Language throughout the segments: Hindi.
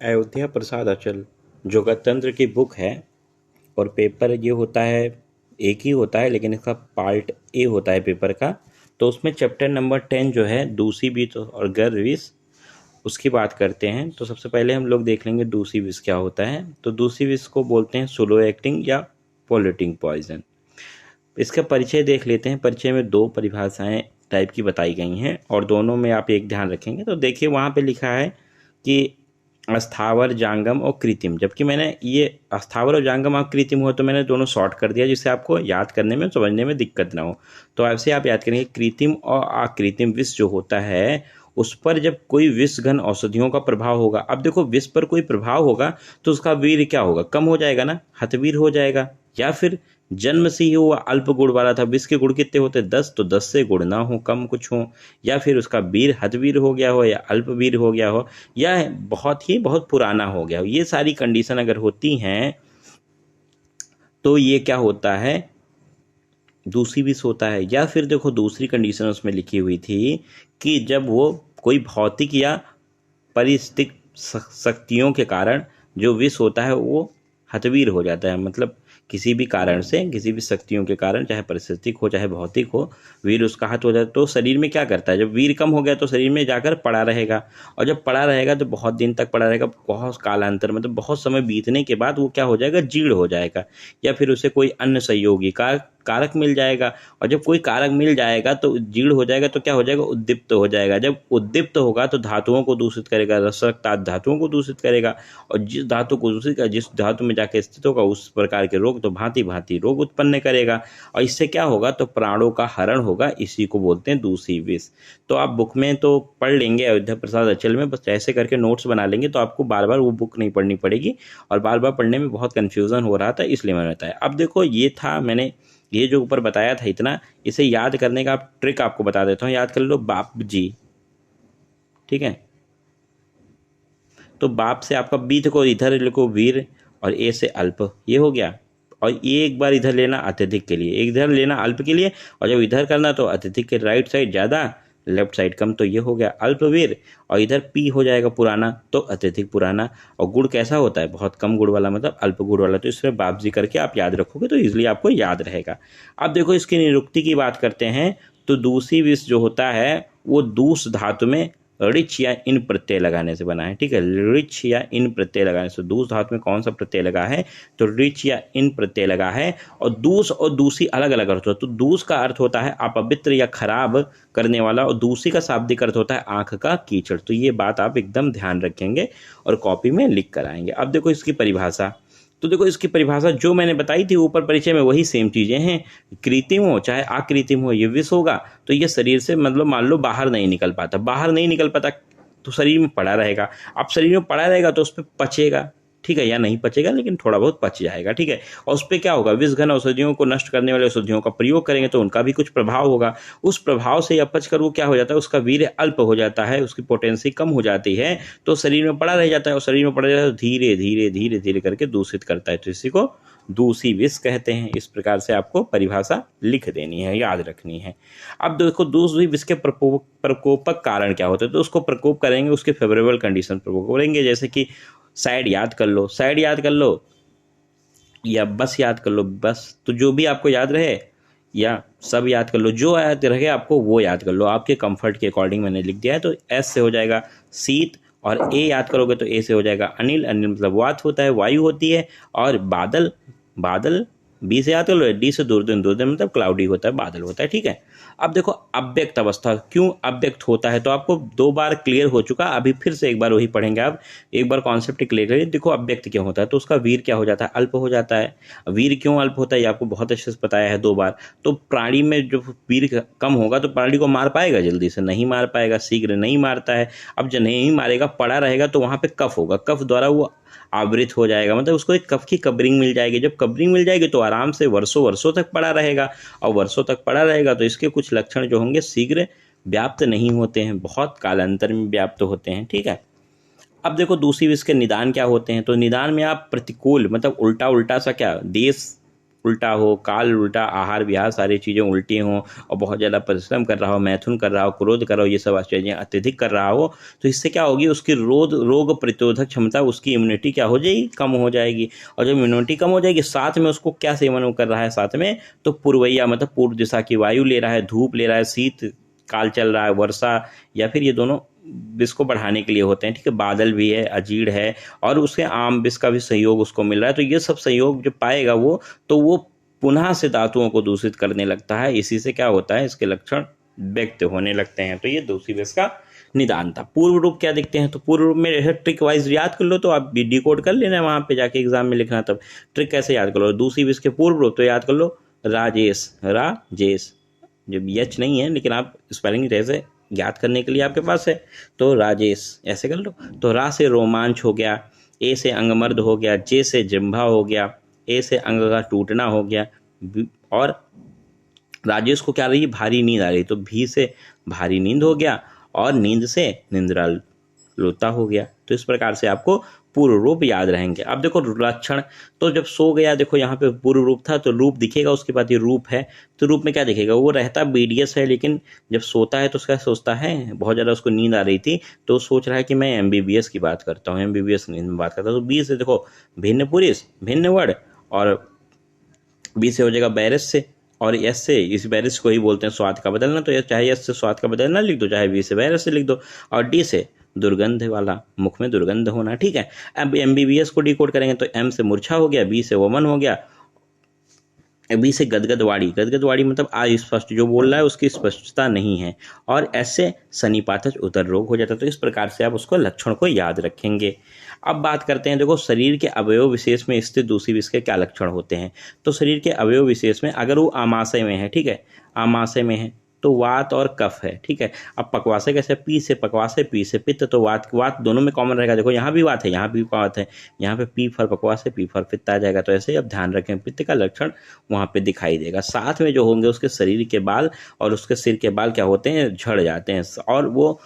अयोध्या प्रसाद अचल जो गणतंत्र की बुक है और पेपर ये होता है, एक ही होता है लेकिन इसका पार्ट ए होता है पेपर का। तो उसमें चैप्टर नंबर 10 जो है दूसरी विष और गर्भ विष, उसकी बात करते हैं। तो सबसे पहले हम लोग देख लेंगे दूसरी विष क्या होता है। तो दूसरी विष को बोलते हैं स्लो एक्टिंग या पोलिटिंग पॉइजन। इसका परिचय देख लेते हैं। परिचय में दो परिभाषाएं टाइप की बताई गई हैं और दोनों में आप एक ध्यान रखेंगे। तो देखिए वहाँ पे लिखा है कि अस्थावर जांगम और कृत्रिम, जबकि मैंने ये अस्थावर और जांगम और कृत्रिम हो तो मैंने दोनों शॉर्ट कर दिया जिससे आपको याद करने में समझने में दिक्कत ना हो। तो ऐसे आप याद करेंगे कृत्रिम और अकृत्रिम विष जो होता है उस पर जब कोई विष घन औषधियों का प्रभाव होगा। अब देखो विष पर कोई प्रभाव होगा तो उसका वीर क्या होगा, कम हो जाएगा ना, हतवीर हो जाएगा। या फिर जन्म से ही हुआ अल्प गुण वाला था, विष के गुण कितने होते 10, तो 10 से गुण ना हो, कम कुछ हो। या फिर उसका वीर हतवीर हो गया हो या अल्पवीर हो गया हो या बहुत पुराना हो गया हो। ये सारी कंडीशन अगर होती हैं तो ये क्या होता है, दूसरी विष होता है। या फिर देखो दूसरी कंडीशन उसमें लिखी हुई थी कि जब वो कोई भौतिक या परिस्थितिक शक्तियों के कारण जो विष होता है वो हतवीर हो जाता है। मतलब किसी भी कारण से, किसी भी शक्तियों के कारण, चाहे परिस्थितिक हो चाहे भौतिक हो, वीर उसका हत हो जाता है। तो शरीर में क्या करता है, जब वीर कम हो गया तो शरीर में जाकर पड़ा रहेगा। और जब पड़ा रहेगा तो बहुत दिन तक पड़ा रहेगा, बहुत कालांतर मतलब बहुत समय बीतने के बाद वो क्या हो जाएगा, जीर्ण हो जाएगा। या फिर उसे कोई अन्य सहयोगी कारक मिल जाएगा। और जब कोई कारक मिल जाएगा तो जीर्ण हो जाएगा तो क्या हो जाएगा, उद्दीप्त हो जाएगा। जब उद्दीप्त होगा तो धातुओं को दूषित करेगा, रसरक्ताद धातुओं को दूषित करेगा। और जिस धातु को दूषित करेगा, जिस धातु में जाके स्थित होगा उस प्रकार के रोग तो भांति भांति रोग उत्पन्न करेगा। और इससे क्या होगा, तो प्राणों का हरण होगा। इसी को बोलते हैं दूसरी विष। तो आप बुक में तो पढ़ लेंगे अयोध्या प्रसाद अचल में, बस ऐसे करके नोट्स बना लेंगे तो आपको बार बार वो बुक नहीं पढ़नी पड़ेगी। और बार बार पढ़ने में बहुत कन्फ्यूज़न हो रहा था इसलिए मैंने बताया। अब देखो ये था, मैंने ये जो ऊपर बताया था इतना, इसे याद करने का ट्रिक आपको बता देता हूँ। याद कर लो बाप जी, ठीक है। तो बाप से आपका बी को इधर लिखो वीर और ए से अल्प, ये हो गया। और ये एक बार इधर लेना अत्यधिक के लिए, एक इधर लेना अल्प के लिए। और जब इधर करना तो अत्यधिक के राइट साइड ज़्यादा, लेफ्ट साइड कम, तो ये हो गया अल्पवीर। और इधर पी हो जाएगा पुराना तो अत्यधिक पुराना। और गुड़ कैसा होता है, बहुत कम गुड़ वाला, मतलब अल्प गुड़ वाला। तो इसमें बापजी करके आप याद रखोगे तो इजिली आपको याद रहेगा। अब देखो इसकी निरुक्ति की बात करते हैं। तो दूसरी विष जो होता है वो दूस धातु में ऋच या इन प्रत्यय लगाने से बना है, ठीक है। ऋच या इन प्रत्यय लगाने से, दूस धातु में कौन सा प्रत्यय लगा है, तो ऋच या इन प्रत्यय लगा है। और दूस और दूसी अलग अलग अर्थ होता है। तो दूस का अर्थ होता है अपवित्र या खराब करने वाला, और दूसी का शाब्दिक अर्थ होता है आंख का कीचड़। तो ये बात आप एकदम ध्यान रखेंगे और कॉपी में लिख कर आएंगे। अब देखो इसकी परिभाषा। तो देखो इसकी परिभाषा जो मैंने बताई थी ऊपर परिचय में वही सेम चीज़ें हैं। कृत्रिम हो चाहे अकृत्रिम हो, ये विष होगा तो ये शरीर से मतलब मान लो बाहर नहीं निकल पाता, बाहर नहीं निकल पाता तो शरीर में पड़ा रहेगा। अब शरीर में पड़ा रहेगा तो उस पर पचेगा, ठीक है, या नहीं पचेगा लेकिन थोड़ा बहुत पच जाएगा, ठीक है। और उस पर क्या होगा, विष घन औषधियों को नष्ट करने वाले औषधियों का प्रयोग करेंगे तो उनका भी कुछ प्रभाव होगा। उस प्रभाव से अपच कर वो क्या हो जाता है, उसका वीर्य अल्प हो जाता है, उसकी पोटेंसी कम हो जाती है, तो शरीर में पड़ा रह जाता है। और शरीर में पड़ा रहता है तो धीरे धीरे धीरे धीरे करके दूषित करता है। तो इसी को दूषी विष कहते हैं। इस प्रकार से आपको परिभाषा लिख देनी है, याद रखनी है। अब देखो दूसरी विष के प्रकोपक कारण क्या होते हैं। तो उसको प्रकोप करेंगे, उसके फेवरेबल कंडीशन प्रकोप करेंगे। जैसे कि साइड याद कर लो, साइड याद कर लो, या बस याद कर लो, बस। तो जो भी आपको याद रहे या सब याद कर लो, जो याद रहे आपको वो याद कर लो। आपके कंफर्ट के अकॉर्डिंग मैंने लिख दिया है। तो एस से हो जाएगा शीत, और ए याद करोगे तो ए से हो जाएगा अनिल। अनिल मतलब वात होता है, वायु होती है। और बादल, बादल बी से याद कर लो, डी से दुर्दिन, दुर्दिन मतलब क्लाउडी होता है, बादल होता है, ठीक है। अब देखो अव्यक्त अवस्था क्यों अव्यक्त होता है, तो आपको 2 बार क्लियर हो चुका, अभी फिर से एक बार वही पढ़ेंगे आप। एक बार कॉन्सेप्ट क्लियर करिए। देखो अव्यक्त क्यों होता है, तो उसका वीर क्या हो जाता है, अल्प हो जाता है। वीर क्यों अल्प होता है ये आपको बहुत अच्छे से बताया है 2 बार। तो प्राणी में जो वीर कम होगा तो प्राणी को मार पाएगा, जल्दी से नहीं मार पाएगा, शीघ्र नहीं मारता है। अब जब नहीं मारेगा, पड़ा रहेगा तो वहाँ पे कफ होगा, कफ द्वारा वो आवृत हो जाएगा, मतलब उसको एक कफ की कवरिंग मिल जाएगी। जब कवरिंग मिल जाएगी तो आराम से वर्षों वर्षों तक पड़ा रहेगा। और वर्षों तक पड़ा रहेगा तो इसके कुछ लक्षण जो होंगे शीघ्र व्याप्त नहीं होते हैं, बहुत कालांतर में व्याप्त होते हैं, ठीक है। अब देखो दूसरी विष के निदान क्या होते हैं। तो निदान में आप प्रतिकूल मतलब उल्टा उल्टा सा क्या, देश उल्टा हो, काल उल्टा, आहार विहार सारी चीज़ें उल्टी हों और बहुत ज़्यादा परिश्रम कर रहा हो, मैथुन कर रहा हो, क्रोध कर रहा हो, ये सब चीज़ें अत्यधिक कर रहा हो, तो इससे क्या होगी, उसकी रोग प्रतिरोधक क्षमता, उसकी इम्यूनिटी क्या हो जाएगी, कम हो जाएगी। और जब इम्यूनिटी कम हो जाएगी, साथ में उसको क्या सेवन कर रहा है साथ में, तो पूर्वैया मतलब पूर्व दिशा की वायु ले रहा है, धूप ले रहा है, शीत काल चल रहा है, वर्षा, या फिर ये दोनों विष को बढ़ाने के लिए होते हैं, ठीक है। बादल भी है, अजीड़ है, और उसके आम विष का भी सहयोग उसको मिल रहा है। तो ये सब सहयोग जो पाएगा वो, तो वो पुनः से धातुओं को दूषित करने लगता है। इसी से क्या होता है, इसके लक्षण व्यक्त होने लगते हैं। तो ये दूसरी विष का निदान था। पूर्व रूप क्या देखते हैं, तो पूर्व रूप में ट्रिक वाइज याद कर लो, तो आप डिकोड कर लेना, वहां पे जाके एग्जाम में लिखना, तब ट्रिक कैसे याद कर लो। दूसरी विष के पूर्व रूप तो याद कर लो, राजेश, राजेश, जब यच नहीं है लेकिन आप स्पेलिंग जैसे याद करने के लिए आपके पास है, तो राजेश ऐसे कर लो। तो रा से रोमांच हो गया, ए से अंगमर्द हो गया, जे से जिम्भा हो गया, ए से अंग का टूटना हो गया, और राजेश को क्या रही, भारी नींद आ रही, तो भी से भारी नींद हो गया, और नींद से निंद्रालुता हो गया। तो इस प्रकार से आपको पूर्व रूप याद रहेंगे। अब देखो लक्षण, तो जब सो गया, देखो यहाँ पे पूर्व रूप था तो रूप दिखेगा, उसके बाद ये रूप है, तो रूप में क्या दिखेगा, वो रहता बीडीएस है, लेकिन जब सोता है तो उसका सोचता है, बहुत ज़्यादा उसको नींद आ रही थी, तो सोच रहा है कि मैं एमबीबीएस की बात करता हूँ, एमबीबीएस नींद में बात करता हूँ। तो बी से देखो भिन्न पुरुष, भिन्न वर्ड, और बी से हो जाएगा बैरिस से, और एस से, इस बैरिस को ही बोलते हैं स्वाद का बदलना, तो चाहे एस से स्वाद का बदलना लिख दो, चाहे बी से बैरिस से लिख दो, और डी से दुर्गंध वाला, मुख में दुर्गंध होना, ठीक है। अब एमबीबीएस को डिकोड करेंगे तो एम से मूर्छा हो गया, बी से वमन हो गया, बी से गदगदवाड़ी, गदगदवाड़ी मतलब अस्पष्ट, जो बोल रहा है उसकी स्पष्टता नहीं है, और एस से सन्निपातज उदर रोग हो जाता है। तो इस प्रकार से आप उसको लक्षण को याद रखेंगे। अब बात करते हैं, देखो शरीर के अवयव विशेष में स्थित दूसरी विष के क्या लक्षण होते हैं। तो शरीर के अवयव विशेष में अगर वो आमाशय में है, ठीक है, आमाशय में है तो वात और कफ है, ठीक है। अब पकवासे कैसे, पी से पकवासे, पी से पित्त, तो वात वात दोनों में कॉमन रहेगा। देखो यहाँ भी वात है, यहाँ भी वात है, यहाँ पे पी फॉर पकवासे, पी फॉर पित्त आ जाएगा। तो ऐसे ही अब ध्यान रखें, पित्त का लक्षण वहाँ पे दिखाई देगा। साथ में जो होंगे उसके शरीर के बाल और उसके सिर के बाल क्या होते हैं, झड़ जाते हैं, और वो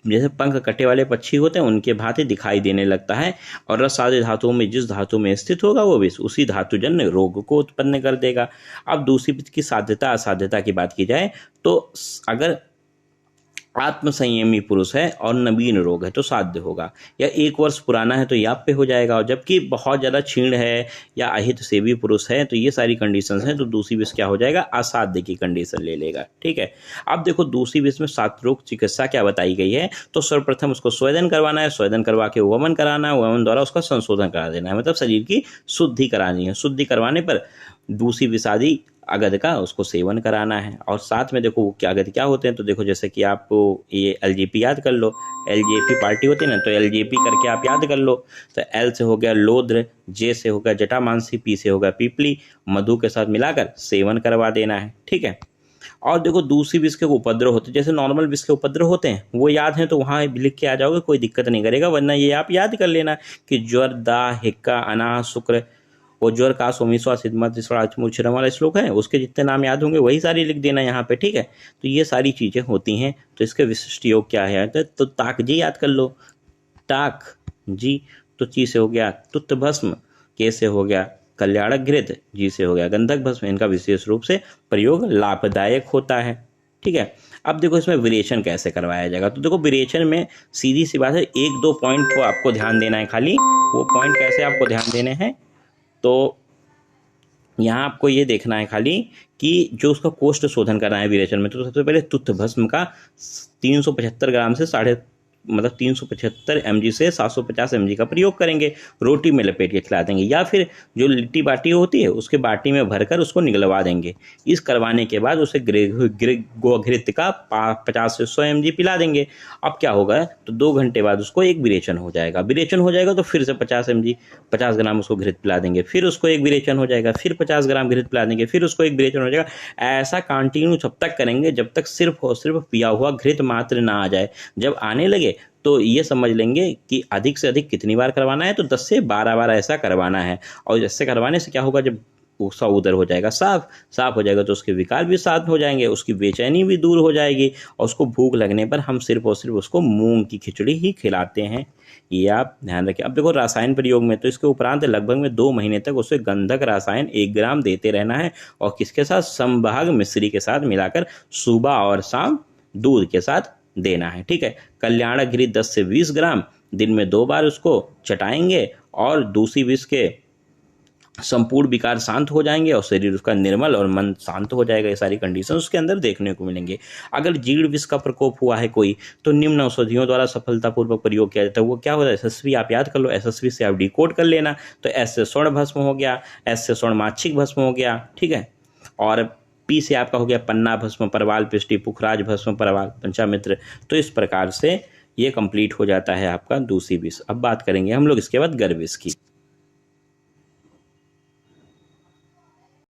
जैसे पंख कटे वाले पक्षी होते हैं उनके भांति दिखाई देने लगता है। और रस आदि धातुओं में जिस धातु में स्थित होगा वो विष उसी धातुजन्य रोग को उत्पन्न कर देगा। अब दूसरी विष की साध्यता असाध्यता की बात की जाए तो अगर आत्मसंयमी पुरुष है और नवीन रोग है तो साध्य होगा, या 1 वर्ष पुराना है तो याप पे हो जाएगा, और जबकि बहुत ज़्यादा क्षीण है या अहित सेवी पुरुष है, तो ये सारी कंडीशंस हैं, तो दूसरी विष क्या हो जाएगा, असाध्य की कंडीशन ले लेगा, ठीक है। अब देखो दूसरी विष में सात्रोग चिकित्सा क्या बताई गई है, तो सर्वप्रथम उसको स्वेदन करवाना है, स्वेदन करवा के वमन कराना है, वमन द्वारा उसका संशोधन करा देना है, मतलब शरीर की शुद्धि करानी है। शुद्धि करवाने पर दूसरी विषादी अगध का उसको सेवन कराना है। और साथ में देखो क्या अगध क्या होते हैं, तो देखो जैसे कि आपको ये एलजेपी याद कर लो, एलजेपी पार्टी होती है ना, तो एलजेपी करके आप याद कर लो। तो एल से हो गया लोद्र, जे से हो गया जटामांसी, पी से हो गया पीपली, मधु के साथ मिलाकर सेवन करवा देना है, ठीक है। और देखो दूसरी विष के उपद्रव होते हैं, जैसे नॉर्मल विष के उपद्रव होते हैं वो याद है तो वहाँ लिख के आ जाओगे, कोई दिक्कत नहीं करेगा, वरना ये आप याद कर लेना कि ज्वर, दाह, हिक्का, अनाह, शुक्र, वो ज्वर का सोमीसवा सिद्धमत मुच्छरम वाला श्लोक है, उसके जितने नाम याद होंगे वही सारी लिख देना यहाँ पे, ठीक है। तो ये सारी चीज़ें होती हैं। तो इसके विशिष्ट योग क्या है, तो ताक जी याद कर लो, टाक जी, तो ची से हो गया तुत्त भस्म, के से हो गया कल्याणक घृत, जी से हो गया गंधक भस्म, इनका विशेष रूप से प्रयोग लाभदायक होता है, ठीक है। अब देखो इसमें विरेचन कैसे करवाया जाएगा, तो देखो विरेचन में सीधी सी बात है, 1-2 पॉइंट को आपको ध्यान देना है, खाली वो पॉइंट कैसे आपको ध्यान देने हैं, तो यहाँ आपको ये देखना है खाली कि जो उसका कोष्ठ शोधन करना है विरेचन में, तो सबसे पहले तुत्त भस्म का 375 ग्राम से 375 mg से 750 mg का प्रयोग करेंगे, रोटी में लपेट के खिला देंगे, या फिर जो लिट्टी बाटी होती है उसके बाटी में भरकर उसको निगलवा देंगे। इस करवाने के बाद उसे गोघृत का 50 से 100 mg पिला देंगे। अब क्या होगा, तो 2 घंटे बाद उसको एक विरेचन हो जाएगा, विरेचन हो जाएगा तो फिर से 50 mg 50 ग्राम उसको घृत पिला देंगे, फिर उसको एक विरेचन हो जाएगा, फिर 50 ग्राम घृत पिला देंगे, फिर उसको एक विरेचन हो जाएगा। ऐसा कंटिन्यू तब तक करेंगे जब तक सिर्फ और सिर्फ पिया हुआ घृत मात्र ना आ जाए। जब आने लगे तो ये समझ लेंगे कि अधिक से अधिक कितनी बार करवाना है, तो 10 से 12 बार ऐसा करवाना है। और ऐसे करवाने से क्या होगा, जब उसका उदर हो जाएगा साफ हो जाएगा, तो उसके विकार भी साफ हो जाएंगे, उसकी बेचैनी भी दूर हो जाएगी, और उसको भूख लगने पर हम सिर्फ और सिर्फ उसको मूंग की खिचड़ी ही खिलाते हैं। ये आप ध्यान रखें। अब देखो रासायन प्रयोग में तो इसके उपरांत लगभग में 2 महीने तक उसे गंधक रासायन 1 ग्राम देते रहना है, और किसके साथ, समभाग मिश्री के साथ मिलाकर सुबह और शाम दूध के साथ देना है। ठीक है। कल्याणक गिरी 10 से 20 ग्राम दिन में 2 बार उसको चटाएंगे, और दूसरी विष के संपूर्ण विकार शांत हो जाएंगे, और शरीर उसका निर्मल और मन शांत हो जाएगा। ये सारी कंडीशन उसके अंदर देखने को मिलेंगे। अगर जीर्ण विष का प्रकोप हुआ है कोई, तो निम्न औषधियों द्वारा सफलतापूर्वक प्रयोग किया जाता है। वो क्या होता है, एसएसवी आप याद कर लो, एसएसवी से आप डिकोड कर लेना। तो एस से स्वर्ण भस्म हो गया, एस से स्वर्ण माच्छिक भस्म हो गया, ठीक है, और पी से आपका हो गया पन्ना भस्म, परवाल पिष्टि, पुखराज भस्म, परवाल पंचामित्र। तो इस प्रकार से ये कंप्लीट हो जाता है आपका दूसरी विष। अब बात करेंगे हम लोग इसके बाद गर्भ विष की।